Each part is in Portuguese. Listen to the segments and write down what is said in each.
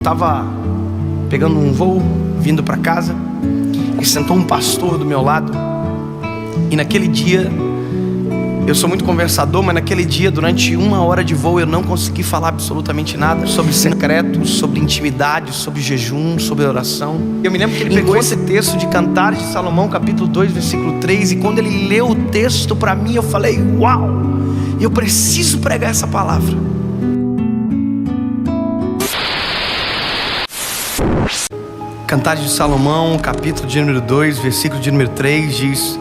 Estava pegando um voo, vindo para casa, e sentou um pastor do meu lado. E naquele dia, eu sou muito conversador, mas naquele dia, durante 1 hora de voo, eu não consegui falar absolutamente nada sobre secretos, sobre intimidade, sobre jejum, sobre oração. Eu me lembro que ele pegou esse texto de Cantares de Salomão, capítulo 2, versículo 3, e quando ele leu o texto para mim, eu falei: uau, eu preciso pregar essa palavra. Cantares de Salomão, capítulo de número 2, versículo de número 3, diz: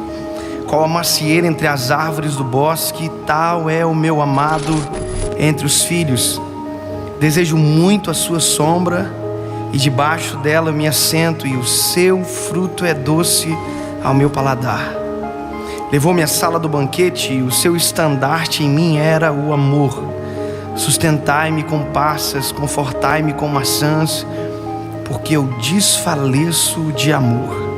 qual a macieira entre as árvores do bosque, tal é o meu amado entre os filhos. Desejo muito a sua sombra, e debaixo dela eu me assento, e o seu fruto é doce ao meu paladar. Levou-me à sala do banquete, e o seu estandarte em mim era o amor. Sustentai-me com passas, confortai-me com maçãs, porque eu desfaleço de amor.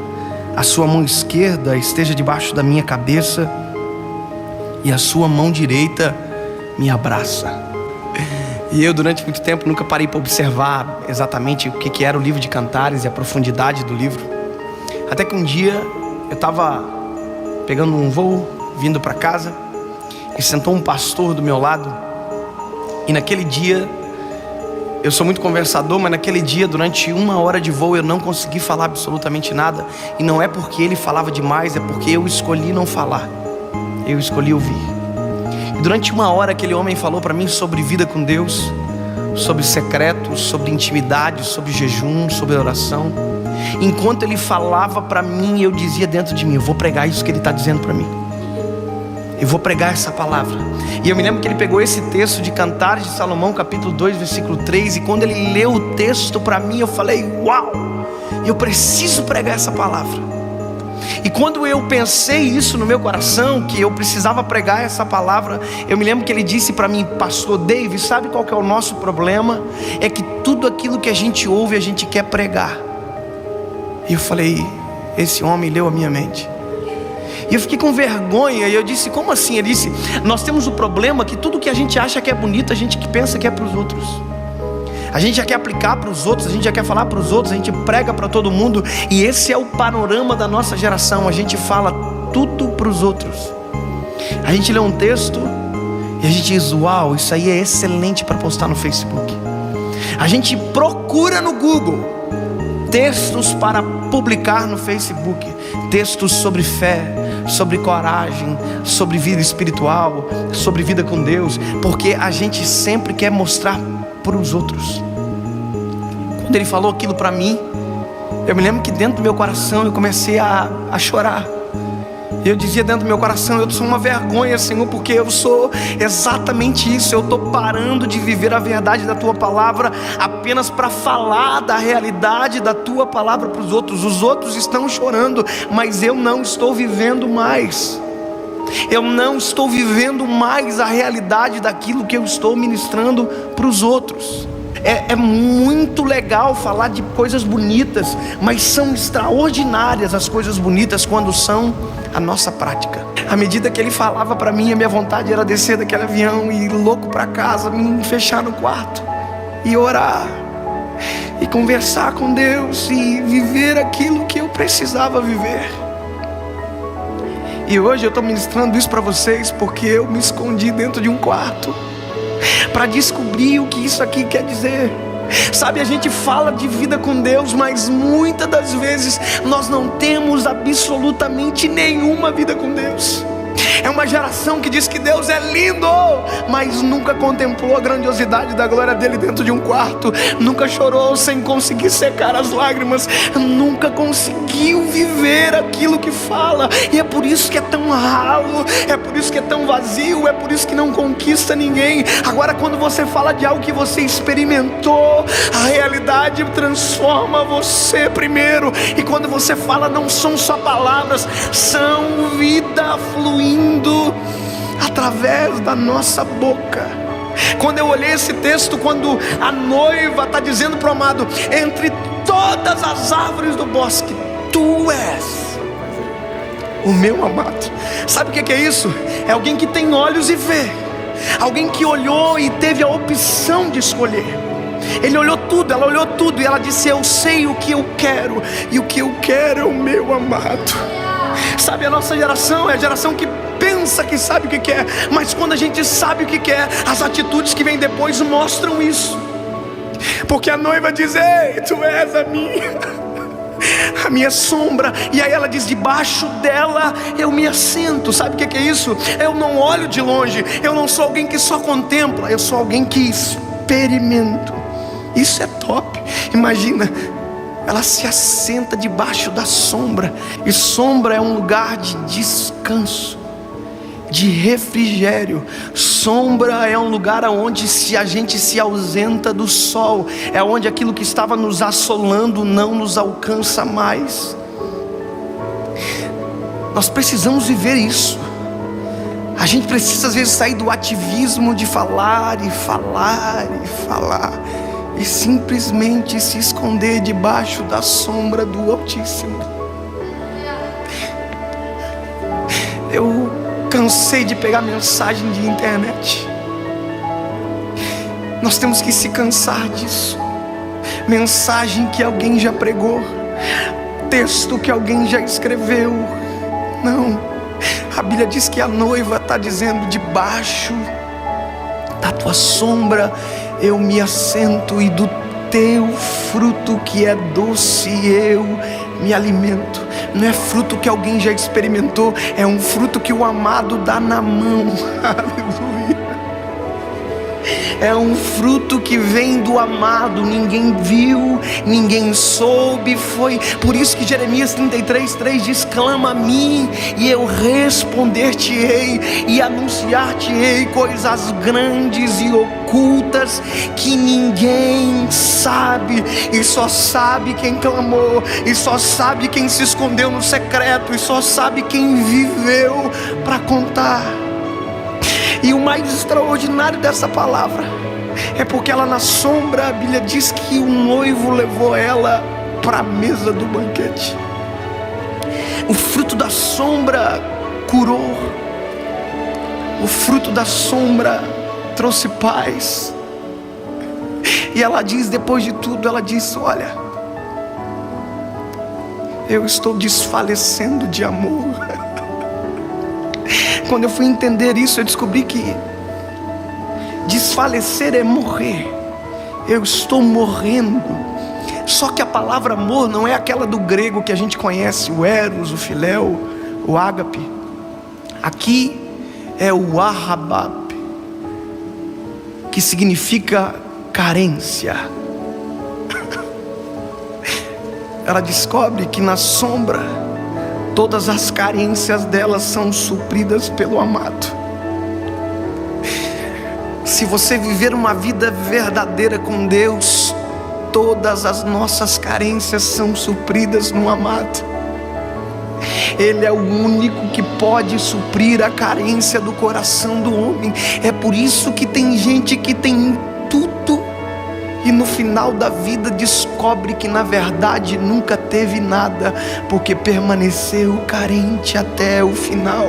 A sua mão esquerda esteja debaixo da minha cabeça, e a sua mão direita me abraça. E eu, durante muito tempo, nunca parei para observar exatamente o que era o livro de Cantares e a profundidade do livro. Até que um dia eu estava pegando um voo, vindo para casa, e sentou um pastor do meu lado. E naquele dia, eu sou muito conversador, mas naquele dia, durante 1 hora de voo, eu não consegui falar absolutamente nada. E não é porque ele falava demais, é porque eu escolhi não falar. Eu escolhi ouvir. E durante 1 hora, aquele homem falou para mim sobre vida com Deus, sobre secretos, sobre intimidade, sobre jejum, sobre oração. Enquanto ele falava para mim, eu dizia dentro de mim: eu vou pregar isso que ele está dizendo para mim. Eu vou pregar essa palavra. E eu me lembro que ele pegou esse texto de Cantares de Salomão, capítulo 2, versículo 3, e quando ele leu o texto para mim, eu falei: uau, eu preciso pregar essa palavra. E quando eu pensei isso no meu coração, que eu precisava pregar essa palavra, eu me lembro que ele disse para mim: pastor David, sabe qual que é o nosso problema? É que tudo aquilo que a gente ouve, a gente quer pregar. E eu falei: esse homem leu a minha mente. E eu fiquei com vergonha, e eu disse: como assim? Ele disse: nós temos o problema que tudo que a gente acha que é bonito, a gente que pensa que é para os outros. A gente já quer aplicar para os outros, a gente já quer falar para os outros, a gente prega para todo mundo. E esse é o panorama da nossa geração, a gente fala tudo para os outros. A gente lê um texto e a gente diz: uau, isso aí é excelente para postar no Facebook. A gente procura no Google textos para publicar no Facebook, textos sobre fé, sobre coragem, sobre vida espiritual, sobre vida com Deus, porque a gente sempre quer mostrar para os outros. Quando ele falou aquilo para mim, eu me lembro que dentro do meu coração eu comecei a chorar. Eu dizia dentro do meu coração: eu sou uma vergonha, Senhor, porque eu sou exatamente isso. Eu estou parando de viver a verdade da Tua palavra apenas para falar da realidade da Tua palavra para os outros. Os outros estão chorando, mas eu não estou vivendo mais. Eu não estou vivendo mais a realidade daquilo que eu estou ministrando para os outros. É muito legal falar de coisas bonitas, mas são extraordinárias as coisas bonitas quando são a nossa prática. À medida que ele falava para mim, a minha vontade era descer daquele avião e ir louco para casa, me fechar no quarto e orar e conversar com Deus e viver aquilo que eu precisava viver. E hoje eu estou ministrando isso para vocês porque eu me escondi dentro de um quarto para descobrir o que isso aqui quer dizer. Sabe, a gente fala de vida com Deus, mas muitas das vezes nós não temos absolutamente nenhuma vida com Deus. É uma geração que diz que Deus é lindo, mas nunca contemplou a grandiosidade da glória dele dentro de um quarto. Nunca chorou sem conseguir secar as lágrimas. Nunca conseguiu viver aquilo que fala. E é por isso que é tão ralo, é por isso que é tão vazio, é por isso que não conquista ninguém. Agora, quando você fala de algo que você experimentou, a realidade transforma você primeiro. E quando você fala, não são só palavras, são vida fluindo através da nossa boca. Quando eu olhei esse texto, quando a noiva está dizendo para o amado: entre todas as árvores do bosque, tu és o meu amado. Sabe o que é isso? É alguém que tem olhos e vê, alguém que olhou e teve a opção de escolher. Ele olhou tudo, ela olhou tudo e ela disse: eu sei o que eu quero, e o que eu quero é o meu amado. Sabe, a nossa geração é a geração que pensa que sabe o que quer, mas quando a gente sabe o que quer, as atitudes que vêm depois mostram isso. Porque a noiva diz: ei, tu és a minha sombra. E aí ela diz: debaixo dela eu me assento. Sabe o que é isso? Eu não olho de longe, eu não sou alguém que só contempla, eu sou alguém que experimento. Isso é top. Imagina, ela se assenta debaixo da sombra. E sombra é um lugar de descanso, de refrigério. Sombra é um lugar onde a gente se ausenta do sol, é onde aquilo que estava nos assolando não nos alcança mais. Nós precisamos viver isso. A gente precisa às vezes sair do ativismo de falar e falar e falar, e simplesmente se esconder debaixo da sombra do Altíssimo. Eu cansei de pegar mensagem de internet. Nós temos que se cansar disso. Mensagem que alguém já pregou, texto que alguém já escreveu. Não, a Bíblia diz que a noiva está dizendo: debaixo da tua sombra eu me assento, e do teu fruto que é doce eu me alimento. Não é fruto que alguém já experimentou, é um fruto que o amado dá na mão. Aleluia. É um fruto que vem do amado. Ninguém viu, ninguém soube. Foi por isso que Jeremias 33:3 diz: clama a mim e eu responder-te-ei, e anunciar-te-ei coisas grandes e ocultas que ninguém sabe. E só sabe quem clamou, e só sabe quem se escondeu no secreto, e só sabe quem viveu para contar. E o mais extraordinário dessa palavra é porque ela na sombra, a Bíblia diz que o noivo levou ela para a mesa do banquete. O fruto da sombra curou, o fruto da sombra trouxe paz. E ela diz, depois de tudo, ela diz: olha, eu estou desfalecendo de amor. Quando eu fui entender isso, eu descobri que desfalecer é morrer. Eu estou morrendo. Só que a palavra amor não é aquela do grego que a gente conhece, o eros, o filéu, o ágape. Aqui é o ahabab, que significa carência. Ela descobre que na sombra todas as carências dela são supridas pelo amado. Se você viver uma vida verdadeira com Deus, todas as nossas carências são supridas no amado. Ele é o único que pode suprir a carência do coração do homem. É por isso que tem gente que tem tudo e no final da vida descobre que na verdade nunca teve nada, porque permaneceu carente até o final.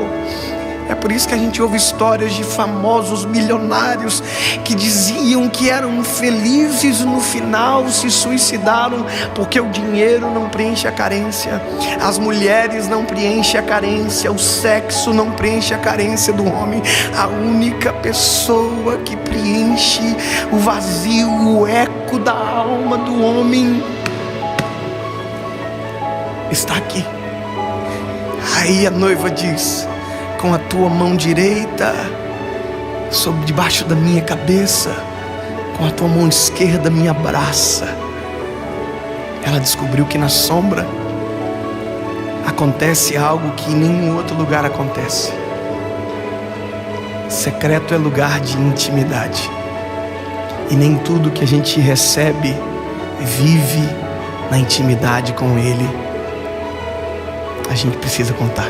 É por isso que a gente ouve histórias de famosos milionários que diziam que eram felizes, no final se suicidaram, porque o dinheiro não preenche a carência, as mulheres não preenchem a carência, o sexo não preenche a carência do homem. A única pessoa que preenche o vazio, o eco da alma do homem está aqui. Aí a noiva diz: com a tua mão direita sobre debaixo da minha cabeça, com a tua mão esquerda me abraça. Ela descobriu que na sombra acontece algo que em nenhum outro lugar acontece. Secreto é lugar de intimidade, e nem tudo que a gente recebe vive na intimidade com Ele. A gente precisa contar.